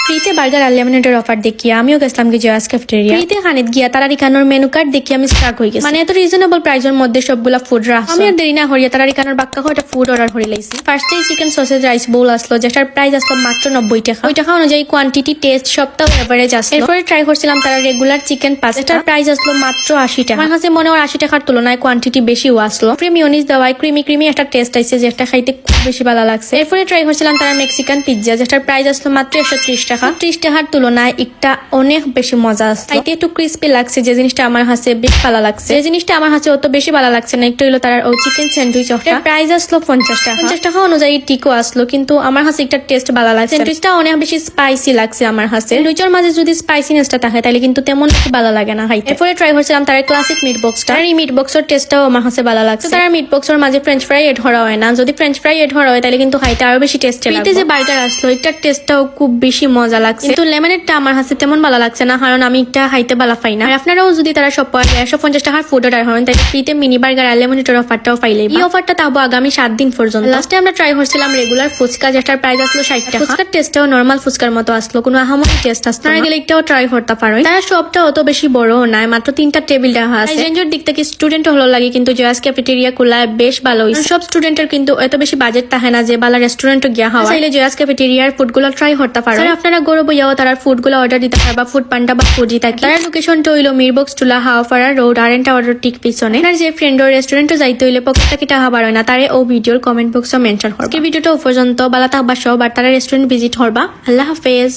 ফ্রিতে burger unlimited offer দেখিয়ে আমিও গেছিলাম কি জয়াস ক্যাফেটেরিয়া। ফ্রিতে খানিত গিয়া তারা রিকানোর মেনু কার্ড দেখিয়ে আমি স্টাক হয়ে গেছি। মানে এত রিজনেবল প্রাইসের মধ্যে সবগুলা ফুড রাখছে। আমি আর দেরি না হরিয়া তারা রিকানোর বাক্কা একটা ফুড অর্ডার করে লাইছি। ফার্স্টেই চিকেন সসেজ রাইস বোল আসলো, যেটার প্রাইস আসলো মাত্র 90 টাকা। ওই টাকা অনুযায়ী কোয়ান্টিটি, টেস্ট সবটাও এভারেজ আসলো। এরপরে ট্রাই করছিলাম তারা রেগুলার চিকেন পাস্তা, যেটার প্রাইস আসলো মাত্র 80 টাকা। আমার কাছে মনে হয় 80 টাকার তুলনায় কোয়ান্টিটি বেশিও আসলো। ফ্রি মিওনিজ দেওয়ায় ক্রিমি একটা টেস্ট আইছে, যেটা খাইতে খুব বেশি ভালো লাগছে। এরপরে ট্রাই করছিলাম তারা মেক্সিকান পিৎজা, যেটার প্রাইস আসলো মাত্র 130 টাকা। 30 টাকার তুলনায় একটা অনেক বেশি মজা আসছে। খাইতে একটু ক্রিস্পি লাগছে, যে জিনিসটা আমার কাছে বেশ ভালো লাগছে। যে জিনিসটা আমার কাছে অত বেশি ভালো লাগছে না একটু হলো তার ও চিকেন স্যান্ডউইচ, ওটার প্রাইস আসলো 50 টাকা। 50 টাকা অনুযায়ী টিকো আসলো, কিন্তু আমার কাছে একটা টেস্ট ভালো লাগছে। স্যান্ডউইচটা অনেক বেশি স্পাইসি লাগছে আমার কাছে। স্যান্ডউইচের মাঝে যদি স্পাইসিনেসটা থাকে তাহলে কিন্তু তেমন বেশি ভালো লাগে না খাইতে। এরপরে ট্রাই করছিলাম তার ক্লাসিক মিট বক্সটা। এই মিট বক্সের টেস্টটাও আমার কাছে ভালো লাগছে। তার মিট বক্সের মাঝে ফ্রেঞ্চ ফ্রাই এড করা হয় না, যদি ফ্রেঞ্চ ফ্রাই এড করা হয় তাহলে কিন্তু খাইতে আরো বেশি টেস্ট লাগবে। যে বার্গার আসলো এটার টেস্টটাও খুব বেশি মজা লাগছে, কিন্তু লেমনেডটা আমার কাছে তেমন ভালো লাগছে না, কারণ আমি এটা খাইতে ভালো পাই না। আর আপনারাও যদি তারা সব 150 টাকার ফুড অর্ডার করেন তাহলে ফ্রিতে মিনি বার্গার আর লেমনেডের অফারটাও পাইলে। এই অফারটা তাবো আগামী 7 দিন পর্যন্ত। লাস্টে আমরা ট্রাই করছিলাম রেগুলার ফুচকা, যেটার প্রাইস আসলো 60 টাকা। ফুচকার টেস্টটাও নরমাল ফুচকার মতো আসলো, কোনো আহামরি টেস্ট আসলো না। গেলে একটাও ট্রাই করতে পারো। তারা সবটা অত বেশি বড় নাই, মাত্র 3টা টেবিল রাখা আছে। রেঞ্জের দিক থেকে স্টুডেন্ট হলো লাগে, কিন্তু জয়াস ক্যাফেটেরিয়া খোলায় বেশ ভালো হইছে। সব স্টুডেন্টের কিন্তু এত বেশি বাজেট থাকে না যে বালা রেস্টুরেন্টে গিয়া খাওয়া। চাইলে জয়াস ক্যাফেটেরিয়ার ফুডগুলো ট্রাই করতে পারো। আপনারা গরু বইয়াও তারা ফুডগুলো অর্ডার দিতে পারবা ফুড পান্ডা বা ফুডি থাকে। তার লোকেশনটা হইলো মিরবক্স টুলা হাওয়াপাড়া রোড আর এন টাওয়ারের ঠিক পিছনে। আর যে ফ্রেন্ডর রেস্টুরেন্টে যাইতে হইলে পকেটটা কিটা হাবার হয় না, তারে ও ভিডিওর কমেন্ট বক্সে মেনশন করবা। এই ভিডিওটা পর্যন্ত বালা থাকবা সব আর তারা রেস্টুরেন্ট ভিজিট করবা। আল্লাহ হাফেজ।